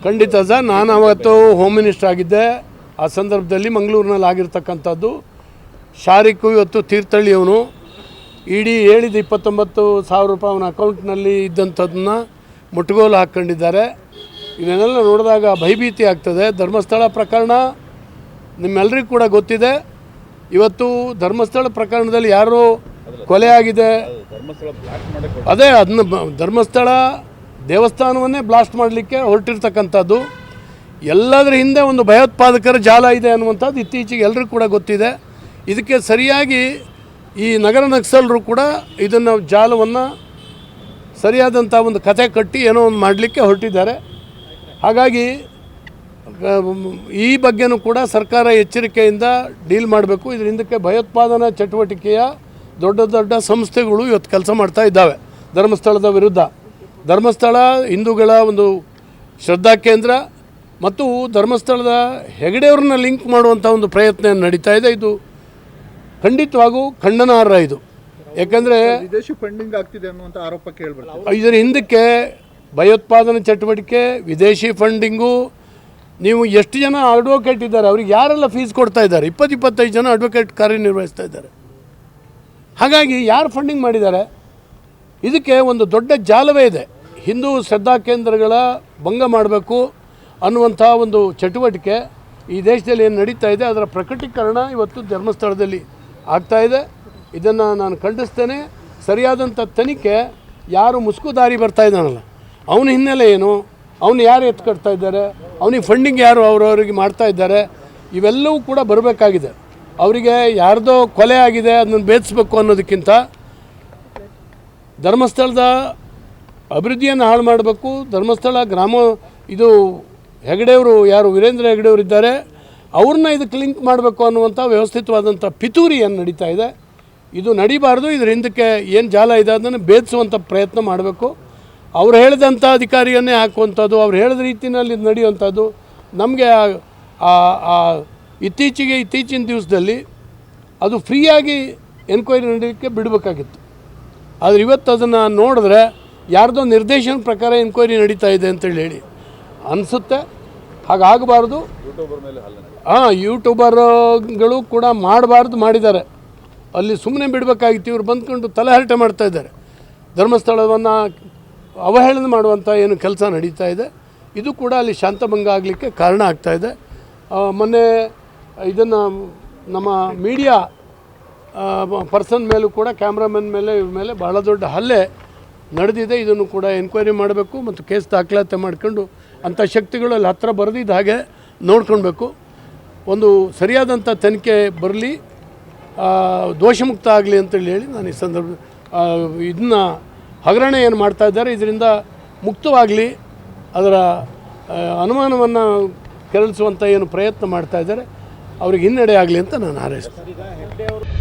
ಖಂಡಿತ ಸರ್, ನಾನು ಅವತ್ತು ಹೋಮ್ ಮಿನಿಸ್ಟರ್ ಆಗಿದ್ದೆ. ಆ ಸಂದರ್ಭದಲ್ಲಿ ಮಂಗಳೂರಿನಲ್ಲಿ ಆಗಿರ್ತಕ್ಕಂಥದ್ದು ಶಾರಿಕು ಇವತ್ತು ತೀರ್ಥಹಳ್ಳಿಯವನು ಇಡೀ ಹೇಳಿದ 29,000 ರೂಪಾಯಿ ಅವನ ಅಕೌಂಟ್ನಲ್ಲಿ ಇದ್ದಂಥದ್ದನ್ನ ಮುಟ್ಟುಗೋಲು ಹಾಕ್ಕೊಂಡಿದ್ದಾರೆ. ಇವನ್ನೆಲ್ಲ ನೋಡಿದಾಗ ಭಯಭೀತಿ ಆಗ್ತದೆ. ಧರ್ಮಸ್ಥಳ ಪ್ರಕರಣ ನಿಮ್ಮೆಲ್ಲರಿಗೂ ಕೂಡ ಗೊತ್ತಿದೆ. ಇವತ್ತು ಧರ್ಮಸ್ಥಳ ಪ್ರಕರಣದಲ್ಲಿ ಯಾರು ಕೊಲೆ ಆಗಿದೆ, ಅದೇ ಅದನ್ನ ಧರ್ಮಸ್ಥಳ ದೇವಸ್ಥಾನವನ್ನೇ ಬ್ಲಾಸ್ಟ್ ಮಾಡಲಿಕ್ಕೆ ಹೊರಟಿರ್ತಕ್ಕಂಥದ್ದು. ಎಲ್ಲದರ ಹಿಂದೆ ಒಂದು ಭಯೋತ್ಪಾದಕರ ಜಾಲ ಇದೆ ಅನ್ನುವಂಥದ್ದು ಇತ್ತೀಚೆಗೆ ಎಲ್ಲರಿಗೂ ಕೂಡ ಗೊತ್ತಿದೆ. ಇದಕ್ಕೆ ಸರಿಯಾಗಿ ಈ ನಗರ ನಕ್ಸಲರು ಕೂಡ ಇದನ್ನು ಜಾಲವನ್ನು ಸರಿಯಾದಂಥ ಒಂದು ಕತೆ ಕಟ್ಟಿ ಏನೋ ಒಂದು ಮಾಡಲಿಕ್ಕೆ ಹೊರಟಿದ್ದಾರೆ. ಹಾಗಾಗಿ ಈ ಬಗ್ಗೆನೂ ಕೂಡ ಸರ್ಕಾರ ಎಚ್ಚರಿಕೆಯಿಂದ ಡೀಲ್ ಮಾಡಬೇಕು. ಇದರ ಹಿಂದಕ್ಕೆ ಭಯೋತ್ಪಾದನಾ ಚಟುವಟಿಕೆಯ ದೊಡ್ಡ ದೊಡ್ಡ ಸಂಸ್ಥೆಗಳು ಇವತ್ತು ಕೆಲಸ ಮಾಡ್ತಾ ಇದ್ದಾವೆ ಧರ್ಮಸ್ಥಳದ ವಿರುದ್ಧ. ಧರ್ಮಸ್ಥಳ ಹಿಂದೂಗಳ ಒಂದು ಶ್ರದ್ಧಾ ಕೇಂದ್ರ ಮತ್ತು ಧರ್ಮಸ್ಥಳದ ಹೆಗಡೆಯವ್ರನ್ನ ಲಿಂಕ್ ಮಾಡುವಂಥ ಒಂದು ಪ್ರಯತ್ನ ನಡೀತಾ ಇದೆ. ಇದು ಖಂಡಿತವಾಗೂ ಖಂಡನಾರ್ಹ. ಇದು ಯಾಕಂದರೆ ವಿದೇಶಿ ಫಂಡಿಂಗ್ ಆಗ್ತಿದೆ ಅನ್ನುವಂಥ ಆರೋಪ ಕೇಳಿಬರ್ತದೆ. ಇದರ ಹಿಂದಕ್ಕೆ ಭಯೋತ್ಪಾದನಾ ಚಟುವಟಿಕೆ, ವಿದೇಶಿ ಫಂಡಿಂಗು. ನೀವು ಎಷ್ಟು ಜನ ಅಡ್ವೊಕೇಟ್ ಇದ್ದಾರೆ, ಅವ್ರಿಗೆ ಯಾರೆಲ್ಲ ಫೀಸ್ ಕೊಡ್ತಾ ಇದ್ದಾರೆ? 20-25 ಜನ ಅಡ್ವೊಕೇಟ್ ಕಾರ್ಯನಿರ್ವಹಿಸ್ತಾ ಇದ್ದಾರೆ. ಹಾಗಾಗಿ ಯಾರು ಫಂಡಿಂಗ್ ಮಾಡಿದ್ದಾರೆ? ಇದಕ್ಕೆ ಒಂದು ದೊಡ್ಡ ಜಾಲವೇ ಇದೆ. ಹಿಂದೂ ಶ್ರದ್ಧಾ ಕೇಂದ್ರಗಳ ಭಂಗ ಮಾಡಬೇಕು ಅನ್ನುವಂಥ ಒಂದು ಚಟುವಟಿಕೆ ಈ ದೇಶದಲ್ಲಿ ಏನು ನಡೀತಾ ಇದೆ, ಅದರ ಪ್ರಕಟೀಕರಣ ಇವತ್ತು ಧರ್ಮಸ್ಥಳದಲ್ಲಿ ಆಗ್ತಾಯಿದೆ. ಇದನ್ನು ನಾನು ಖಂಡಿಸ್ತೇನೆ. ಸರಿಯಾದಂಥ ತನಿಖೆ. ಯಾರು ಮುಸುಕುದಾರಿ ಬರ್ತಾ ಇದ್ದಾನಲ್ಲ, ಅವನ ಹಿನ್ನೆಲೆ ಏನು, ಅವನು ಯಾರು ಎತ್ಕೊಡ್ತಾ ಇದ್ದಾರೆ, ಅವನಿಗೆ ಫಂಡಿಂಗ್ ಯಾರು ಅವರವರಿಗೆ ಮಾಡ್ತಾ ಇದ್ದಾರೆ, ಇವೆಲ್ಲವೂ ಕೂಡ ಬರಬೇಕಾಗಿದೆ. ಅವರಿಗೆ ಯಾರ್ದೋ ಕೊಲೆ ಆಗಿದೆ ಅದನ್ನು ಭೇದಿಸಬೇಕು ಅನ್ನೋದಕ್ಕಿಂತ ಧರ್ಮಸ್ಥಳದ ಅಭಿವೃದ್ಧಿಯನ್ನು ಹಾಳು ಮಾಡಬೇಕು. ಧರ್ಮಸ್ಥಳ ಗ್ರಾಮ ಇದು ಹೆಗಡೆಯವರು ಯಾರು ವೀರೇಂದ್ರ ಹೆಗಡೆಯವರು ಇದ್ದಾರೆ, ಅವ್ರನ್ನ ಇದಕ್ಕೆ ಲಿಂಕ್ ಮಾಡಬೇಕು ಅನ್ನುವಂಥ ವ್ಯವಸ್ಥಿತವಾದಂಥ ಪಿತೂರಿ ಏನು ನಡೀತಾ ಇದೆ, ಇದು ನಡಿಬಾರ್ದು. ಇದ್ರ ಹಿಂದಕ್ಕೆ ಏನು ಜಾಲ ಇದೆ ಅದನ್ನು ಭೇದಿಸುವಂಥ ಪ್ರಯತ್ನ ಮಾಡಬೇಕು. ಅವ್ರು ಹೇಳಿದಂಥ ಅಧಿಕಾರಿಯನ್ನೇ ಹಾಕುವಂಥದ್ದು, ಅವ್ರು ಹೇಳಿದ ರೀತಿಯಲ್ಲಿ ನಡೆಯುವಂಥದ್ದು. ನಮಗೆ ಇತ್ತೀಚಿನ ದಿವಸದಲ್ಲಿ ಅದು ಫ್ರೀಯಾಗಿ ಎನ್ಕ್ವೈರಿ ನಡೆಯೋಕ್ಕೆ ಬಿಡಬೇಕಾಗಿತ್ತು. ಆದರೆ ಇವತ್ತು ಅದನ್ನು ನೋಡಿದ್ರೆ ಯಾರ್ದೋ ನಿರ್ದೇಶನ ಪ್ರಕಾರ ಎನ್ಕ್ವೈರಿ ನಡೀತಾ ಇದೆ ಅಂತೇಳಿ ಅನಿಸುತ್ತೆ. ಹಾಗಾಗಬಾರ್ದು. ಯೂಟ್ಯೂಬರ್ಗಳು ಕೂಡ ಮಾಡಬಾರ್ದು, ಮಾಡಿದ್ದಾರೆ. ಅಲ್ಲಿ ಸುಮ್ಮನೆ ಬಿಡಬೇಕಾಗಿತ್ತು. ಇವ್ರು ಬಂದ್ಕೊಂಡು ತಲೆಹರಟೆ ಮಾಡ್ತಾಯಿದ್ದಾರೆ. ಧರ್ಮಸ್ಥಳವನ್ನು ಅವಹೇಳನ ಮಾಡುವಂಥ ಏನು ಕೆಲಸ ನಡೀತಾ ಇದೆ, ಇದು ಕೂಡ ಅಲ್ಲಿ ಶಾಂತಭಂಗ ಆಗಲಿಕ್ಕೆ ಕಾರಣ ಆಗ್ತಾಯಿದೆ. ಮೊನ್ನೆ ಇದನ್ನು ನಮ್ಮ ಮೀಡಿಯಾ ಪರ್ಸನ್ ಮೇಲೂ ಕೂಡ, ಕ್ಯಾಮ್ರಾಮನ್ ಮೇಲೆ, ಇವ್ರ ಮೇಲೆ ಭಾಳ ದೊಡ್ಡ ಹಲ್ಲೆ ನಡೆದಿದೆ. ಇದನ್ನು ಕೂಡ ಎನ್ಕ್ವೈರಿ ಮಾಡಬೇಕು ಮತ್ತು ಕೇಸ್ ದಾಖಲಾತಿ ಮಾಡ್ಕೊಂಡು ಅಂಥ ಶಕ್ತಿಗಳು ಅಲ್ಲಿ ಹತ್ತಿರ ಬರೆದಿದ್ದ ಹಾಗೆ ನೋಡ್ಕೊಳ್ಬೇಕು. ಒಂದು ಸರಿಯಾದಂಥ ತನಿಖೆ ಬರಲಿ, ದೋಷಮುಕ್ತ ಆಗಲಿ ಅಂತೇಳಿ ನಾನು ಈ ಸಂದರ್ಭ ಇದನ್ನ ಹಗರಣ ಏನು ಮಾಡ್ತಾ ಇದ್ದಾರೆ ಇದರಿಂದ ಮುಕ್ತವಾಗಲಿ, ಅದರ ಅನುಮಾನವನ್ನು ಕೆರಳಿಸುವಂಥ ಏನು ಪ್ರಯತ್ನ ಮಾಡ್ತಾ ಇದ್ದಾರೆ ಅವ್ರಿಗೆ ಹಿನ್ನಡೆ ಆಗಲಿ ಅಂತ ನಾನು ಹಾರೈಸ್ತೇನೆ.